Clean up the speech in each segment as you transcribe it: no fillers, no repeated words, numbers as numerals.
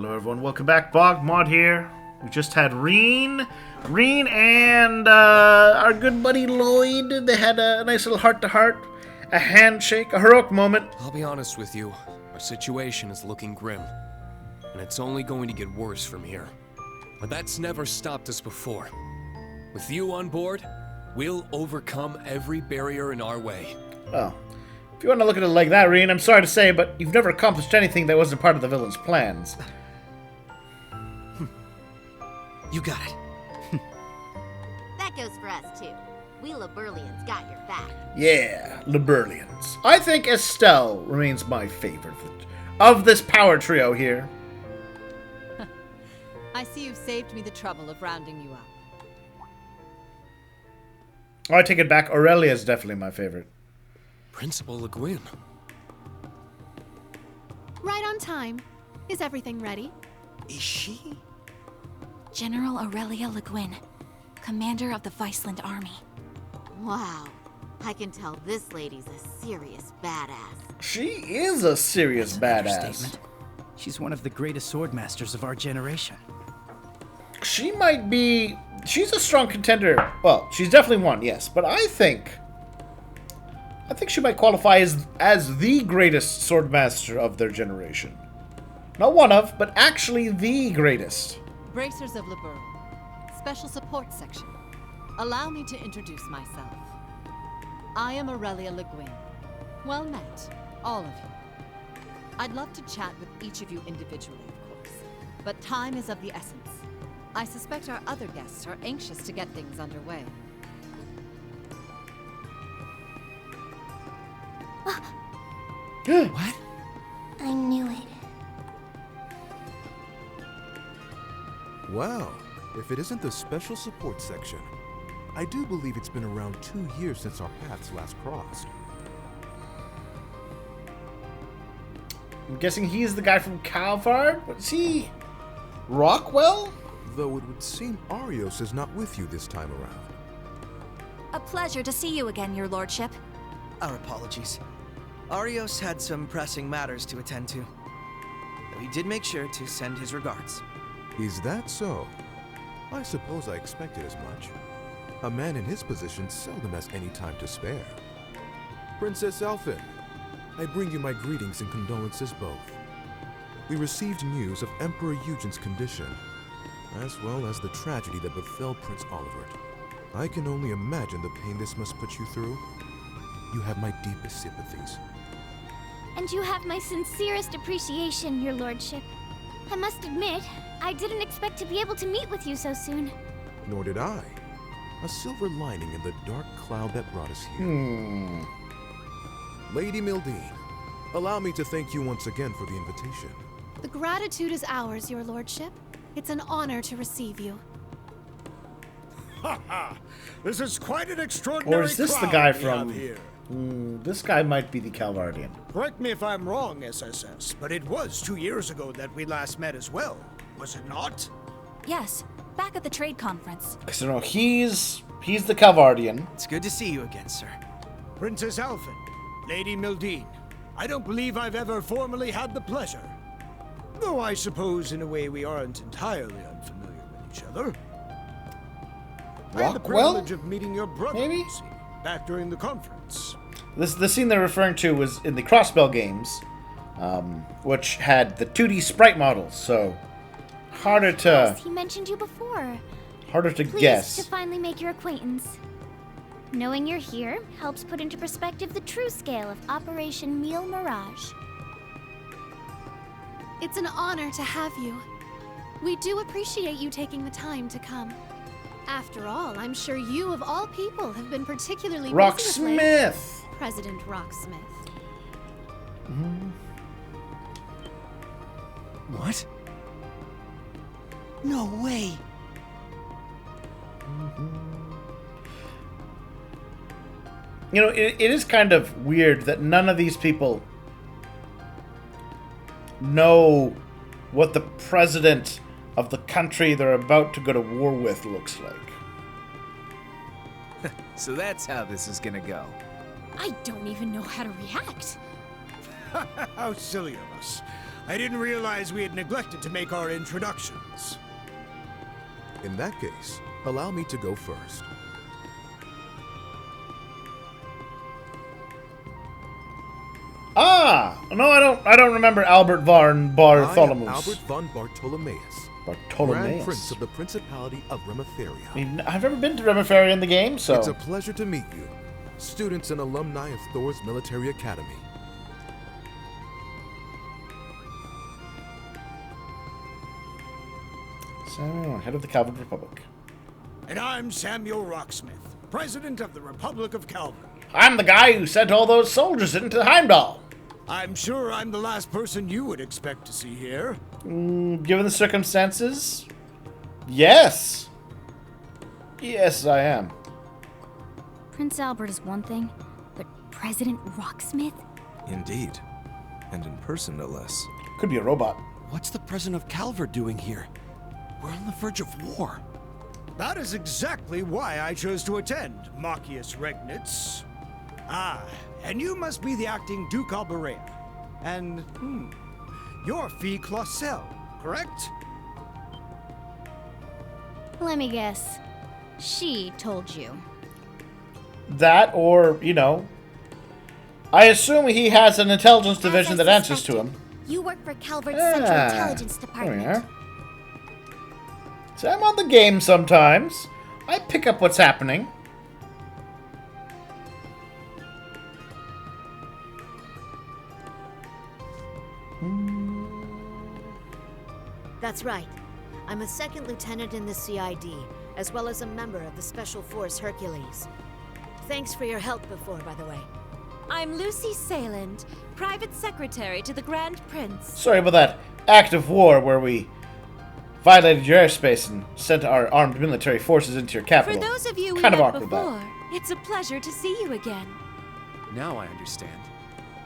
Hello everyone, welcome back. BogMod here. We just had Reen and our good buddy Lloyd. They had a nice little heart-to-heart, a handshake, a heroic moment. I'll be honest with you, our situation is looking grim, and it's only going to get worse from here. But that's never stopped us before. With you on board, we'll overcome every barrier in our way. Well, if you want to look at it like that, Reen, I'm sorry to say, but you've never accomplished anything that wasn't part of the villain's plans. You got it. That goes for us, too. We Liberlians got your back. Yeah, Liberlians. I think Estelle remains my favorite of this power trio here. I see you've saved me the trouble of rounding you up. Oh, I take it back. Aurelia is definitely my favorite. Principal Le Guin. Right on time. Is everything ready? Is she? General Aurelia Le Guin, commander of the Viceland army. Wow. I can tell this lady's a serious badass. She is a serious badass. Understatement. She's one of the greatest swordmasters of our generation. She might be... She's a strong contender. Well, she's definitely one, yes. But I think she might qualify as the greatest swordmaster of their generation. Not one of, but actually the greatest. Bracers of Liber, Special Support Section. Allow me to introduce myself. I am Aurelia Le Guin. Well met, all of you. I'd love to chat with each of you individually, of course, but time is of the essence. I suspect our other guests are anxious to get things underway. What? I knew it. Wow, if it isn't the Special Support Section. I do believe it's been around 2 years since our paths last crossed. I'm guessing he's the guy from Calvard? What's he? Rockwell? Though it would seem Arios is not with you this time around. A pleasure to see you again, your lordship. Our apologies. Arios had some pressing matters to attend to. Though he did make sure to send his regards. Is that so? I suppose I expected as much. A man in his position seldom has any time to spare. Princess Alphin, I bring you my greetings and condolences both. We received news of Emperor Eugen's condition, as well as the tragedy that befell Prince Olivert. I can only imagine the pain this must put you through. You have my deepest sympathies. And you have my sincerest appreciation, your lordship. I must admit, I didn't expect to be able to meet with you so soon. Nor did I. A silver lining in the dark cloud that brought us here. Lady Mildine, allow me to thank you once again for the invitation. The gratitude is ours, your lordship. It's an honor to receive you. Ha! This is quite an extraordinary Or is this the crowd guy we from... have here. This guy might be the Calvardian. Correct me if I'm wrong, SSS, but it was 2 years ago that we last met as well, was it not? Yes, back at the trade conference. So no, he's the Calvardian. It's good to see you again, sir. Princess Alphin, Lady Mildine, I don't believe I've ever formally had the pleasure. Though I suppose in a way we aren't entirely unfamiliar with each other. I had the Rockwell? privilege of meeting your brother, Maybe? you see, back during the conference. The scene they're referring to was in the Crossbell games, which had the 2D sprite models, so harder to Yes, he mentioned you before. Pleased guess. to finally make your acquaintance. Knowing you're here helps put into perspective the true scale of Operation Meal Mirage. It's an honor to have you. We do appreciate you taking the time to come. After all, I'm sure you, of all people, have been particularly busy with late. Rocksmith! President Rocksmith. What? No way! You know, it is kind of weird that none of these people know what the president of the country they're about to go to war with looks like. So that's how this is gonna go. I don't even know how to react. How silly of us. I didn't realize we had neglected to make our introductions. In that case, allow me to go first. Ah! No, I don't remember Albert von Bartholomew. I am Albert von Bartolomeus, Grand Bartolomeus. Prince of the Principality of Rematheria. I mean, I've never been to Rematheria in the game, so... It's a pleasure to meet you, students and alumni of Thor's Military Academy. Samuel, head of the Calvin Republic. And I'm Samuel Rocksmith, President of the Republic of Calvin. I'm the guy who sent all those soldiers into Heimdall. I'm sure I'm the last person you would expect to see here. Given the circumstances, yes. Yes, I am. Prince Albert is one thing, but President Rocksmith? Indeed. And in person, no less. Could be a robot. What's the President of Calvert doing here? We're on the verge of war. That is exactly why I chose to attend, Machius Regnitz. Ah, and you must be the acting Duke Aurelia. And, you're Fille Clausel, correct? Let me guess. She told you. That, or, you know... I assume he has an intelligence division that answers to him. You work for Calvert's Central Intelligence There Department. we are. So I'm on the game sometimes. I pick up what's happening. That's right. I'm a second lieutenant in the CID, as well as a member of the Special Force Hercules. Thanks for your help before, by the way. I'm Lucy Sayland, private secretary to the Grand Prince. Sorry about that act of war where we violated your airspace and sent our armed military forces into your capital. For those of you we kind of met awkward, before, it's a pleasure to see you again. Now I understand.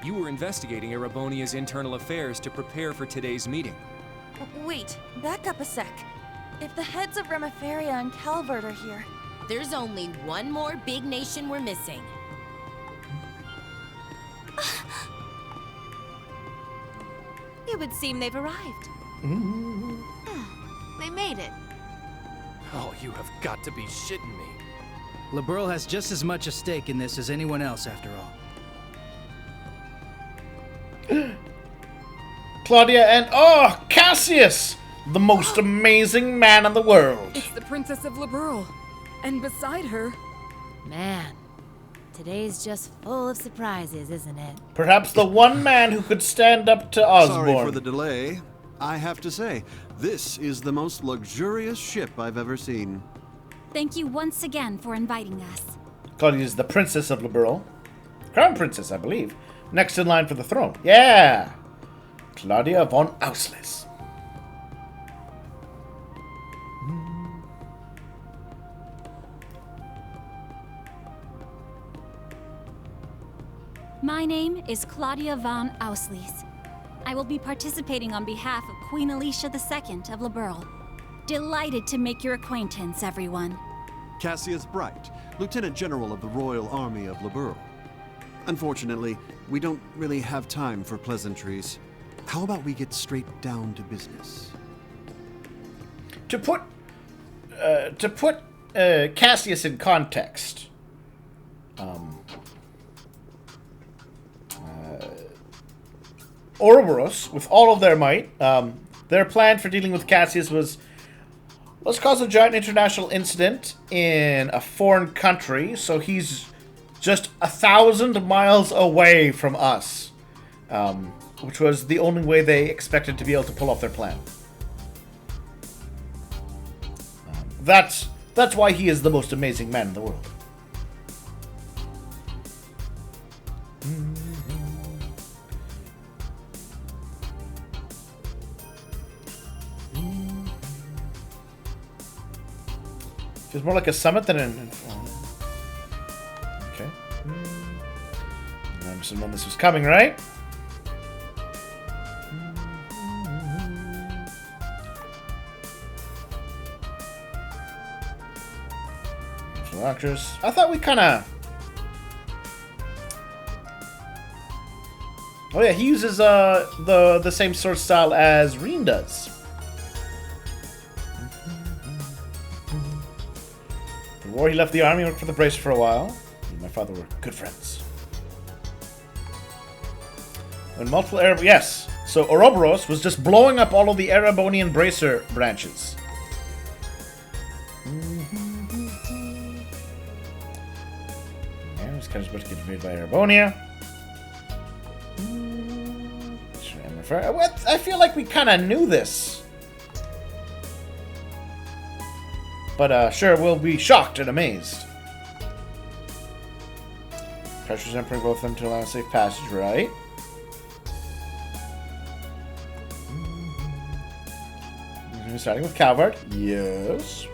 You were investigating Erebonia's internal affairs to prepare for today's meeting. Wait, back up a sec. If the heads of Rematheria and Calvert are here... There's only one more big nation we're missing. It would seem they've arrived. They made it. Oh, you have got to be shitting me. Liberl has just as much a stake in this as anyone else, after all. Claudia and, Cassius! The most amazing man in the world. It's the Princess of Liberl. And beside her... Man, today's just full of surprises, isn't it? Perhaps the one man who could stand up to Osborne. Sorry for the delay. I have to say, this is the most luxurious ship I've ever seen. Thank you once again for inviting us. Claudia is the Princess of Liberl. Crown Princess, I believe. Next in line for the throne. Yeah! Claudia von Auslis. My name is Claudia von Auslis. I will be participating on behalf of Queen Alicia II of Liberl. Delighted to make your acquaintance, everyone. Cassius Bright, Lieutenant General of the Royal Army of Liberl. Unfortunately, we don't really have time for pleasantries. How about we get straight down to business? To put Cassius in context, Ouroboros, with all of their might, their plan for dealing with Cassius was, let's cause a giant international incident in a foreign country, so he's just 1,000 miles away from us, which was the only way they expected to be able to pull off their plan. That's why he is the most amazing man in the world. Feels more like a summit than an... Okay. I understood when this was coming, right? Actors. I thought we kind of... Oh yeah, he uses the same sword style as Reen does. Before he left the army, he worked for the Bracer for a while. He and my father were good friends. When multiple Arab... Yes! So Ouroboros was just blowing up all of the Erebonian Bracer branches. Yeah, he's kind of about to get invaded by Erebonia. I feel like we kind of knew this. But sure, we'll be shocked and amazed. Pressures entering both of them to allow a safe passage, right? Starting with Calvard. Yes.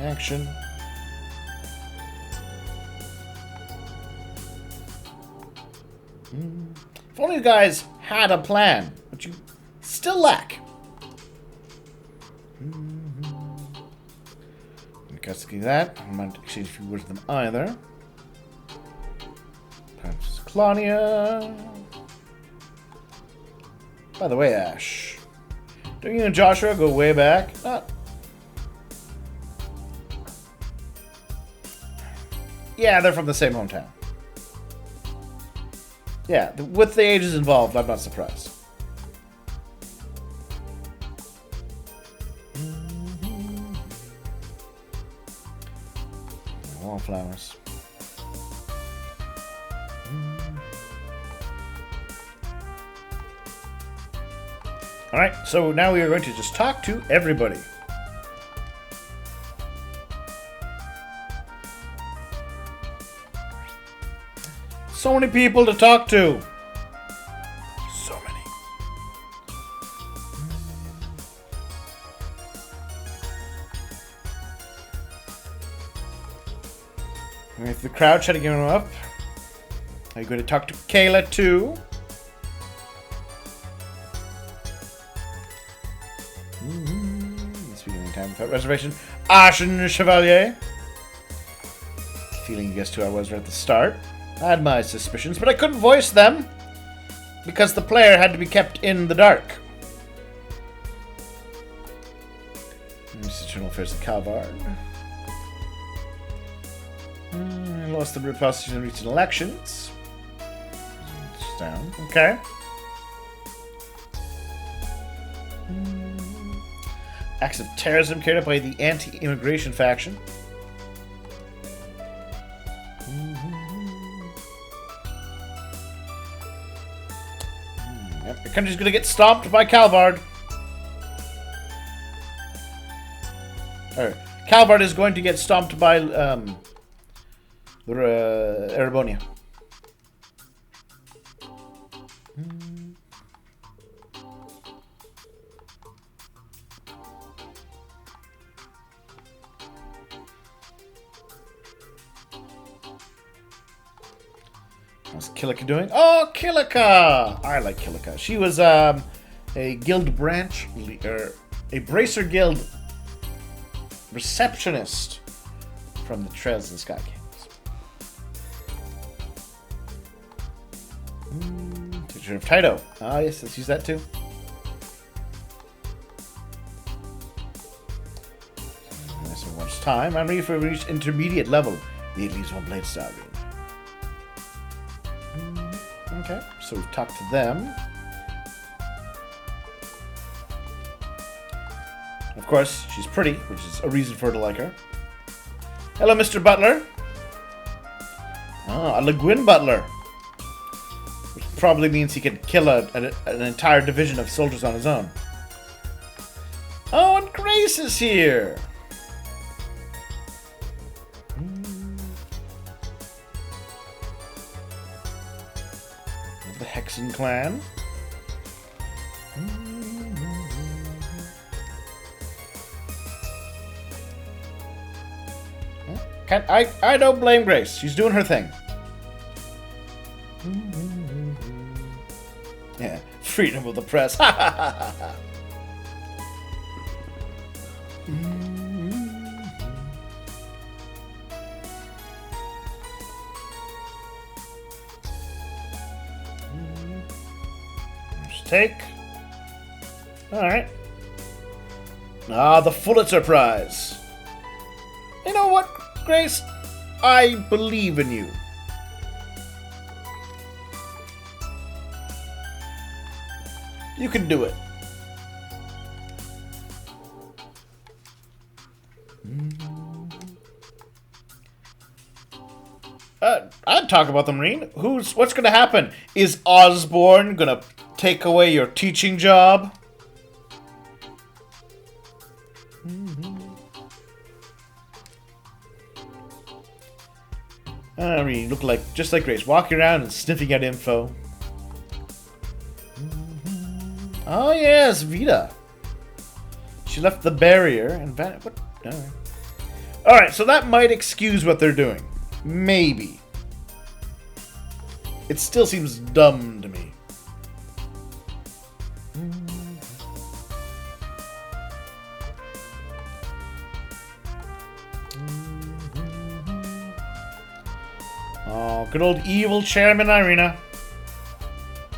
Action. If only you guys had a plan, but you still lack. Guess that. I'm not exchange a few words with them either. Perhaps Claudia. By the way, Ash, don't you and Joshua go way back? Yeah, they're from the same hometown. Yeah, with the ages involved, I'm not surprised. Wallflowers. Alright, so now we are going to just talk to everybody. So many people to talk to. So many. With the crowd shutting him up. Are you going to talk to Kayla too? Speaking in time without reservation. Ashen Chevalier. Feeling you guessed who I was right at the start. I had my suspicions, but I couldn't voice them because the player had to be kept in the dark. Internal Affairs of Calvard. Lost the root process in recent elections. It's down. Okay. Acts of terrorism carried out by the anti-immigration faction. Yep, your country's gonna get stomped by Calvard. Alright. Calvard is going to get stomped by Erebonia. How's Kilika doing? Oh, Kilika! I like Kilika. She was a guild branch, a Bracer Guild receptionist from the Trails of the Sky Kings. Teacher of Taito. Ah, yes, let's use that too. So much time. I'm ready for reach intermediate level. Need at least one blade style. Okay, so we've talked to them. Of course, she's pretty, which is a reason for her to like her. Hello, Mr. Butler. Ah, a Le Guin Butler. Which probably means he can kill an entire division of soldiers on his own. Oh, and Grace is here. The Hexen clan. I don't blame Grace. She's doing her thing. Yeah, freedom of the press. take. Alright. Ah, the Pulitzer Prize. You know what, Grace? I believe in you. You can do it. I'd talk about the Marine. What's gonna happen? Is Osborne gonna take away your teaching job? I mean, you look like just like Grace, walking around and sniffing at info. Oh yes, Vita. She left the barrier and what? All right, so that might excuse what they're doing. Maybe. It still seems dumb to me. Oh, good old evil Chairman Irina.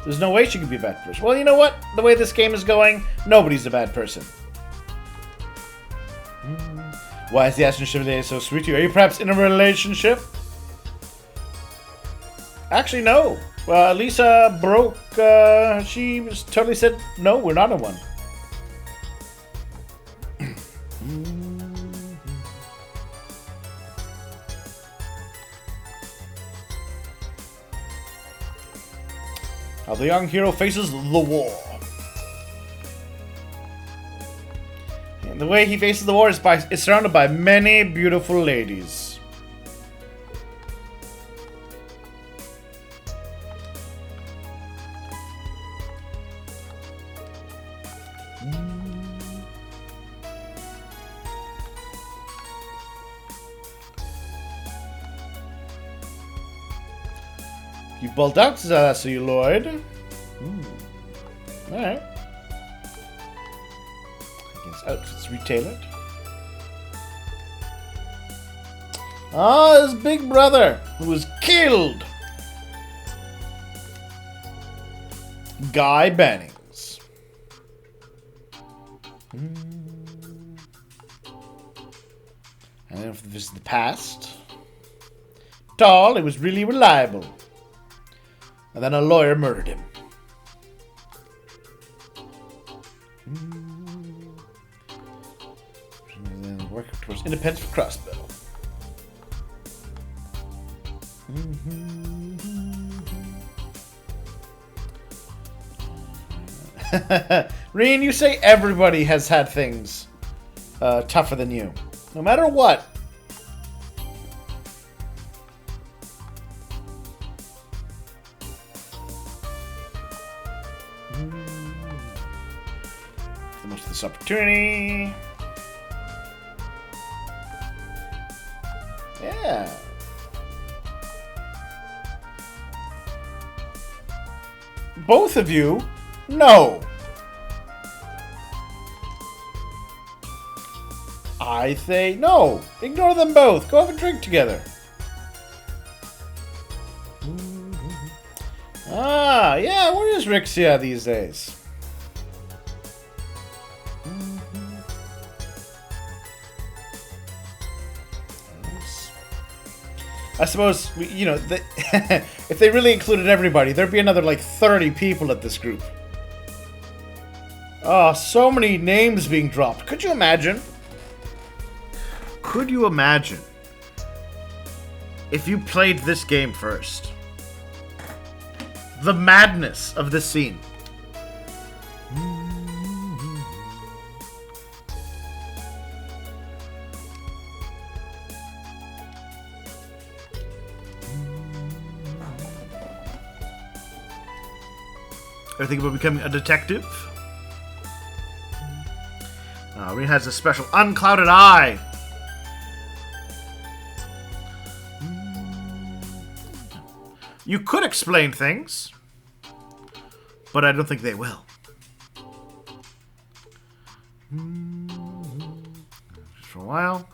There's no way she could be a bad person. Well, you know what? The way this game is going, nobody's a bad person. Why is the Aston Chevalier so sweet to you? Are you perhaps in a relationship? Actually, no. Well, Lisa broke. She totally said, no, we're not in one. How the young hero faces the war. And the way he faces the war is surrounded by many beautiful ladies. You pulled out celluloid. Alright. Outfits retailored. Ah, his big brother, who was killed. Guy Bannings. And if this is the past. Tall, he was really reliable. And then a lawyer murdered him. And then working towards independence for Crossbow. Reen, you say everybody has had things tougher than you. No matter what. The most of this opportunity. Yeah. Both of you? No. I say no. Ignore them both. Go have a drink together. Ah, yeah, where is Rixia these days? I suppose, you know, if they really included everybody, there'd be another like 30 people at this group. Oh, so many names being dropped. Could you imagine? Could you imagine if you played this game first? The madness of this scene. Ever think about becoming a detective? Reen has a special unclouded eye. You could explain things, but I don't think they will. Just for a while.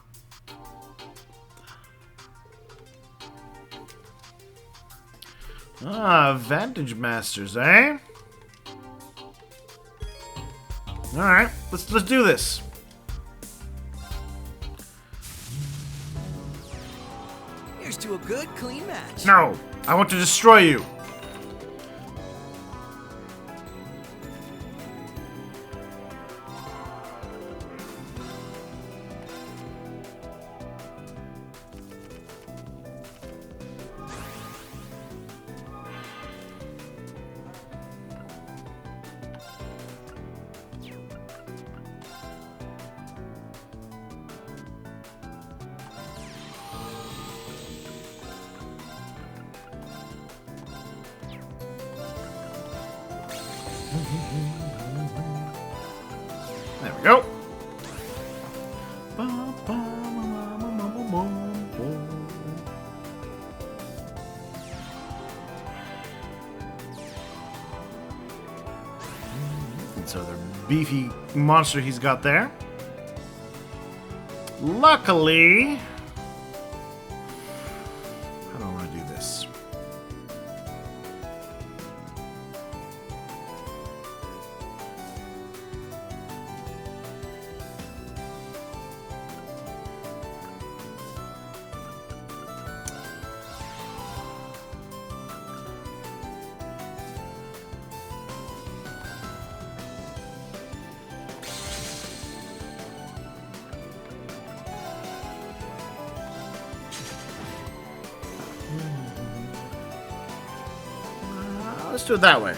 Ah, Vantage Masters, eh? Alright, let's do this. Here's to a good, clean match. No! I want to destroy you! There we go. And so the beefy monster he's got there. Luckily, I don't want to do this. Let's do it that way.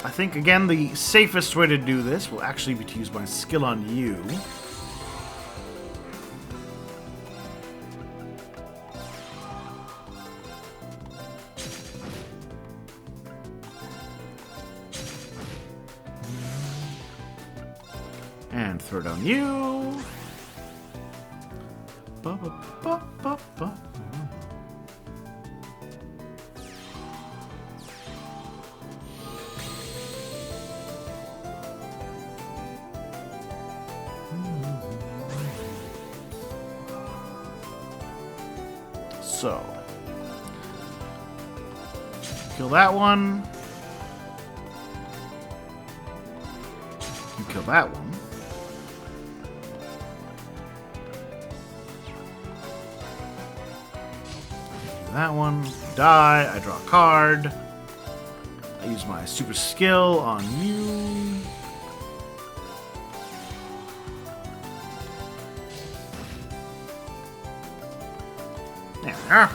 I think, again, the safest way to do this will actually be to use my skill on you. And throw down you. Ba, ba, ba, ba, ba. So, kill that one. You kill that one. Do that one. Die. I draw a card. I use my super skill on you. There we are.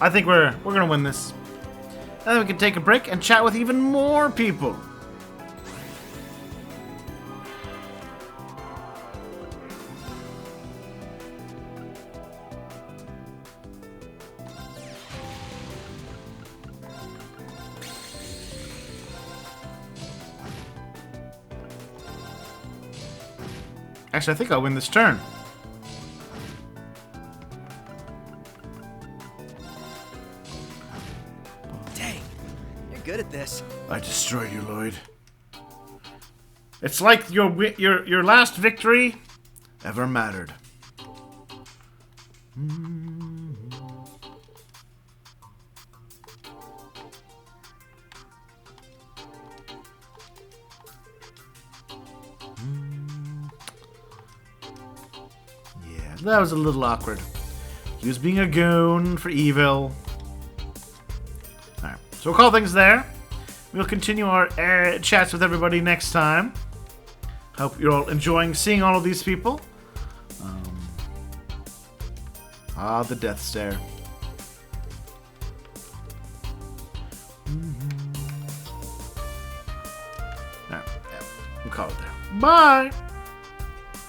I think we're gonna win this. And then we can take a break and chat with even more people. Actually, I think I'll win this turn. Good at this. I destroyed you, Lloyd. It's like your last victory ever mattered. Yeah, that was a little awkward. He was being a goon for evil. So we'll call things there. We'll continue our chats with everybody next time. Hope you're all enjoying seeing all of these people. The death stare. Alright, yeah, we'll call it there. Bye!